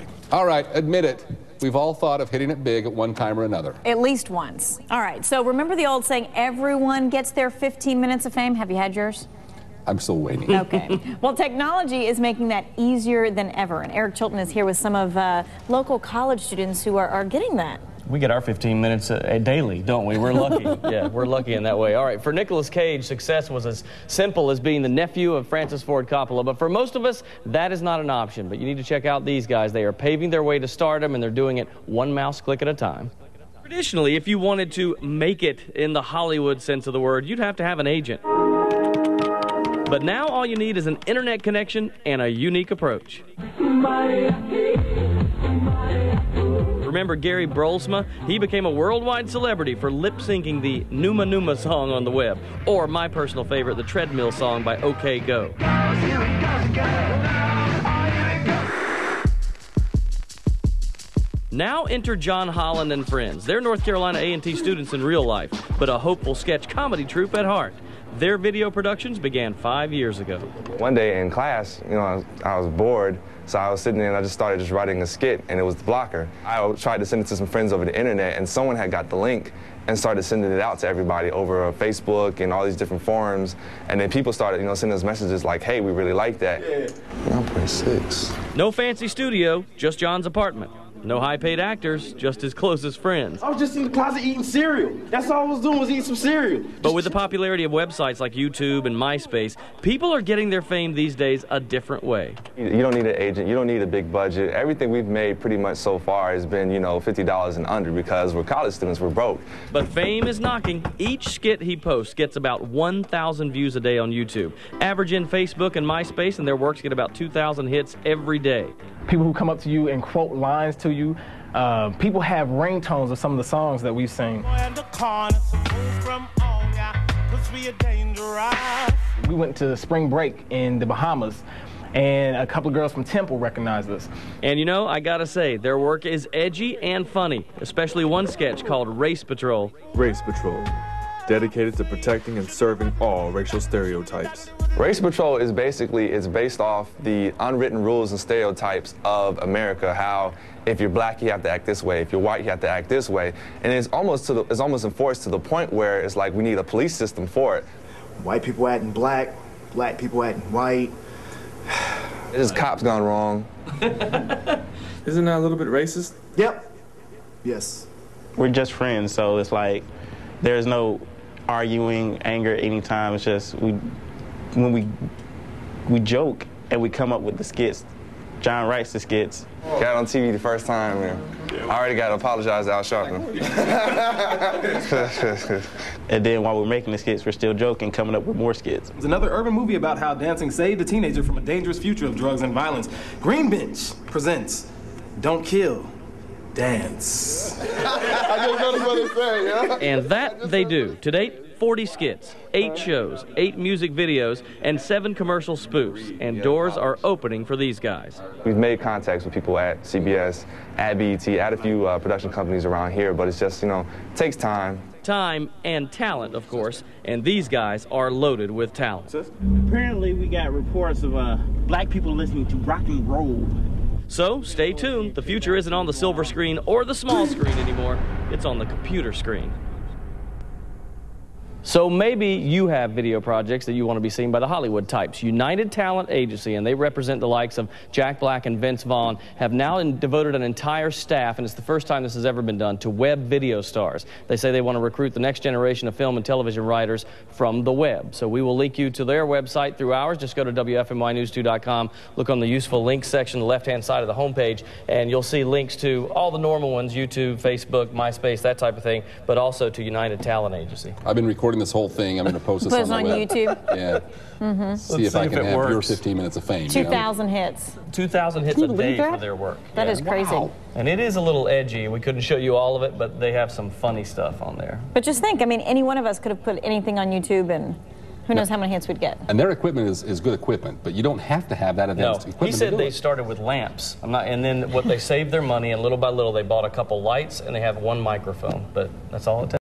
guy. All right, admit it. We've all thought of hitting it big at one time or another. At least once. All right, so remember the old saying, everyone gets their 15 minutes of fame? Have you had yours? I'm still waiting. Okay. Well, technology is making that easier than ever. And Eric Chilton is here with some of local college students who are getting that. We get our 15 minutes daily, don't we? We're lucky. Yeah, we're lucky in that way. All right, for Nicolas Cage, success was as simple as being the nephew of Francis Ford Coppola. But for most of us, that is not an option. But you need to check out these guys. They are paving their way to stardom, and they're doing it one mouse click at a time. Traditionally, if you wanted to make it in the Hollywood sense of the word, you'd have to have an agent. But now all you need is an internet connection and a unique approach. Remember Gary Brolsma? He became a worldwide celebrity for lip-syncing the Numa Numa song on the web, or my personal favorite, the Treadmill song by OK Go. Now enter John Holland and friends. They're North Carolina A&T students in real life, but a hopeful sketch comedy troupe at heart. Their video productions began 5 years ago. One day in class, I was bored, so I was sitting there and I just started writing a skit, and it was The Blocker. I tried to send it to some friends over the internet, and someone had got the link and started sending it out to everybody over Facebook and all these different forums. And then people started, sending us messages like, hey, we really like that. Yeah. 1.6. No fancy studio, just John's apartment. No high-paid actors, just his closest friends. I was just in the closet eating cereal. That's all I was doing, was eating some cereal. But with the popularity of websites like YouTube and MySpace, people are getting their fame these days a different way. You don't need an agent. You don't need a big budget. Everything we've made pretty much so far has been, $50 and under, because we're college students, we're broke. But fame is knocking. Each skit he posts gets about 1,000 views a day on YouTube. Average in Facebook and MySpace, and their works get about 2,000 hits every day. People who come up to you and quote lines to you. People have ringtones of some of the songs that we've sing. We went to spring break in the Bahamas, and a couple of girls from Temple recognized us. And I gotta say, their work is edgy and funny, especially one sketch called Race Patrol. Race Patrol, dedicated to protecting and serving all racial stereotypes. Race Patrol is based off the unwritten rules and stereotypes of America, how if you're black, you have to act this way, if you're white, you have to act this way. And it's almost enforced to the point where it's like we need a police system for it. White people acting black, black people acting white. It's cops gone wrong. Isn't that a little bit racist? Yep. Yes. We're just friends, so it's like there's no arguing, anger anytime. It's just when we joke and we come up with the skits. John writes the skits. Got on TV the first time, man. I already got to apologize to Al Sharpton. And then while we're making the skits, we're still joking, coming up with more skits. There's another urban movie about how dancing saved a teenager from a dangerous future of drugs and violence. Greenbench presents Don't Kill, Dance. I just noticed what they say, yeah? And that they do. To date, 40 skits, 8 shows, 8 music videos, and 7 commercial spoofs. And doors are opening for these guys. We've made contacts with people at CBS, at BET, at a few production companies around here, but it's just, takes time. Time and talent, of course, and these guys are loaded with talent. Apparently we got reports of black people listening to rock and roll. So stay tuned. The future isn't on the silver screen or the small screen anymore. It's on the computer screen. So maybe you have video projects that you want to be seen by the Hollywood types. United Talent Agency, and they represent the likes of Jack Black and Vince Vaughn, have now devoted an entire staff, and it's the first time this has ever been done, to web video stars. They say they want to recruit the next generation of film and television writers from the web. So we will link you to their website through ours. Just go to WFMYnews2.com, look on the useful links section, the left-hand side of the homepage, and you'll see links to all the normal ones, YouTube, Facebook, MySpace, that type of thing, but also to United Talent Agency. I've been recording this whole thing. I'm going to post this on the web. YouTube. Yeah. See if I can have your 15 minutes of fame. 2,000 hits. 2,000 hits a day for their work. That is crazy. Wow. And it is a little edgy. We couldn't show you all of it, but they have some funny stuff on there. But just think, any one of us could have put anything on YouTube, and who knows how many hits we'd get. And their equipment is good equipment, but you don't have to have that advanced equipment. He said they started with lamps. And then what they saved their money, and little by little they bought a couple lights, and they have one microphone. But that's all it takes.